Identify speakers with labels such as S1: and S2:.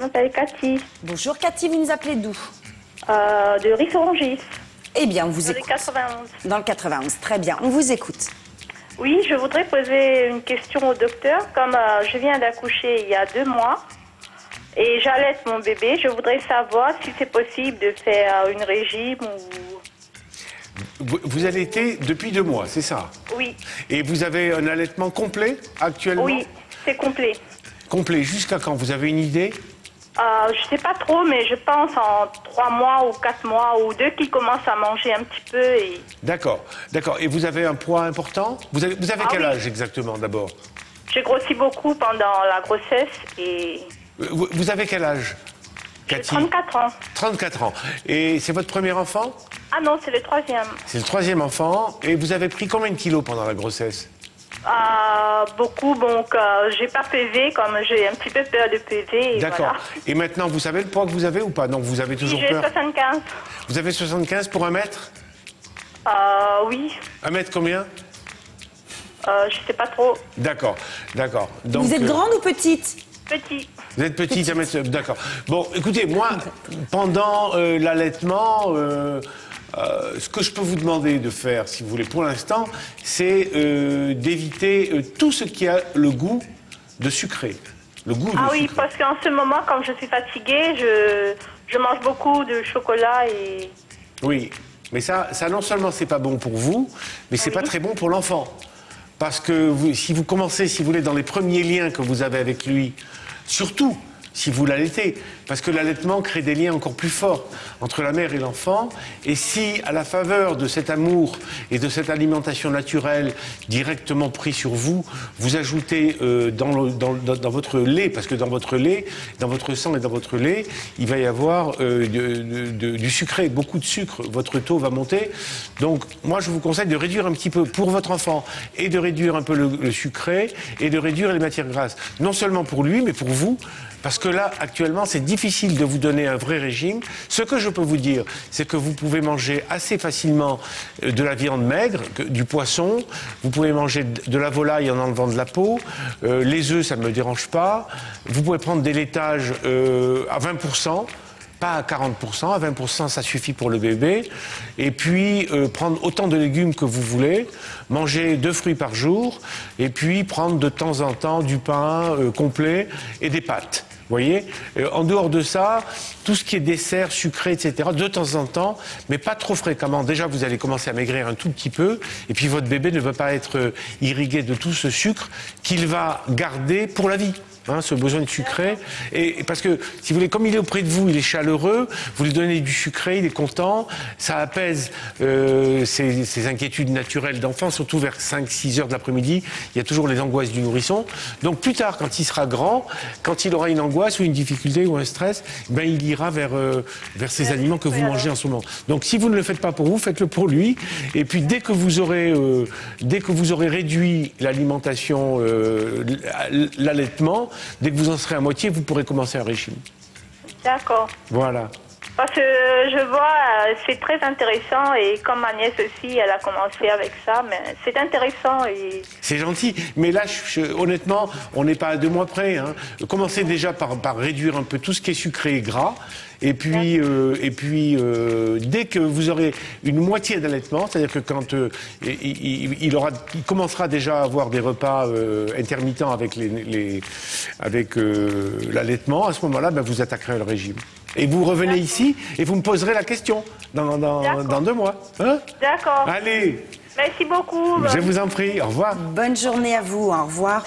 S1: Je m'appelle Cathy,
S2: Bonjour Cathy, vous nous appelez d'où?
S1: de Rissorangis,
S2: Eh bien, on vous
S1: dans le
S2: écoute.
S1: 91.
S2: Dans le 91, très bien, on vous écoute.
S1: Oui, je voudrais poser une question au docteur. Comme je viens d'accoucher il y a 2 mois et j'allaite mon bébé, je voudrais savoir si c'est possible de faire une régime ou...
S3: Vous allaitez depuis 2 mois, c'est ça?
S1: Oui,
S3: Et vous avez un allaitement complet actuellement?
S1: oui, c'est complet.
S3: Complet, jusqu'à quand? Vous avez une idée?
S1: Je sais pas trop, mais je pense en 3 mois ou 4 mois ou 2 qu'il commence à manger un petit peu. Et...
S3: D'accord, d'accord. Et vous avez un poids important? Vous avez quel
S1: oui.
S3: âge exactement d'abord?
S1: J'ai grossi beaucoup pendant la grossesse et
S3: Vous avez quel âge,
S1: j'ai
S3: Cathy?
S1: 34 ans.
S3: 34 ans. Et c'est votre premier enfant?
S1: Ah non, c'est le 3e.
S3: C'est le 3e enfant. Et vous avez pris combien de kilos pendant la grossesse?
S1: Beaucoup, donc j'ai pas pesé, comme j'ai un petit peu peur de peser. Et
S3: D'accord.
S1: voilà.
S3: Et maintenant, vous savez le poids que vous avez ou pas? Non, vous avez
S1: Oui,
S3: toujours
S1: j'ai
S3: peur?
S1: 75.
S3: Vous avez 75 pour 1 mètre?
S1: Oui,
S3: 1 mètre combien?
S1: je sais pas trop.
S3: D'accord, d'accord. Donc,
S2: Vous êtes grande ou petite?
S1: Petit.
S3: Vous êtes petite, 1 mètre... D'accord. Bon, écoutez, moi, pendant l'allaitement, ce que je peux vous demander de faire, si vous voulez, pour l'instant, c'est d'éviter tout ce qui a le goût de sucré. Le goût
S1: Ah
S3: de
S1: oui,
S3: sucré.
S1: parce qu'en ce moment, comme je suis fatiguée, je mange beaucoup de chocolat et...
S3: Oui, mais ça non seulement c'est pas bon pour vous, mais c'est pas très bon pour l'enfant. Parce que si vous commencez, si vous voulez, dans les premiers liens que vous avez avec lui, surtout si vous l'allaitez, parce que l'allaitement crée des liens encore plus forts entre la mère et l'enfant, et si, à la faveur de cet amour et de cette alimentation naturelle directement pris sur vous, vous ajoutez dans votre lait, parce que dans votre lait, dans votre sang et dans votre lait, il va y avoir du sucré, beaucoup de sucre, votre taux va monter. Donc, moi, je vous conseille de réduire un petit peu pour votre enfant, et de réduire un peu le sucré, et de réduire les matières grasses. Non seulement pour lui, mais pour vous, parce que là, actuellement, c'est difficile de vous donner un vrai régime. Ce que je peux vous dire, c'est que vous pouvez manger assez facilement de la viande maigre, du poisson. Vous pouvez manger de la volaille en enlevant de la peau. Les œufs, ça ne me dérange pas. Vous pouvez prendre des laitages à 20%. Pas à 40%, à 20%, ça suffit pour le bébé. Et puis, prendre autant de légumes que vous voulez, manger 2 fruits par jour, et puis prendre de temps en temps du pain complet et des pâtes. Vous voyez, en dehors de ça, tout ce qui est dessert, sucré, etc., de temps en temps, mais pas trop fréquemment. Déjà, vous allez commencer à maigrir un tout petit peu, et puis votre bébé ne va pas être irrigué de tout ce sucre qu'il va garder pour la vie. Hein, ce besoin de sucré, et parce que, si vous voulez, comme il est auprès de vous, il est chaleureux, vous lui donnez du sucré, il est content, ça apaise ses inquiétudes naturelles d'enfant, surtout vers 5-6 heures de l'après-midi, il y a toujours les angoisses du nourrisson. Donc plus tard, quand il sera grand, quand il aura une angoisse ou une difficulté ou un stress, ben, il ira vers ces aliments que vous mangez en ce moment. Donc si vous ne le faites pas pour vous, faites-le pour lui, et puis dès que vous aurez réduit l'alimentation, l'allaitement, dès que vous en serez à moitié, vous pourrez commencer un régime.
S1: D'accord.
S3: Voilà.
S1: Parce que je vois, c'est très intéressant et comme ma nièce aussi, elle a commencé avec ça, mais c'est intéressant et...
S3: C'est gentil, mais là, honnêtement, on n'est pas à 2 mois près. Hein. Commencez déjà par réduire un peu tout ce qui est sucré et gras. Et puis, dès que vous aurez une moitié d'allaitement, c'est-à-dire que quand il commencera déjà à avoir des repas intermittents avec l'allaitement, à ce moment-là, ben, vous attaquerez le régime. Et vous revenez ici et vous me poserez la question dans 2 mois. Hein?
S1: D'accord.
S3: Allez,
S1: Merci beaucoup.
S3: je vous en prie, au revoir.
S2: Bonne journée à vous, au revoir.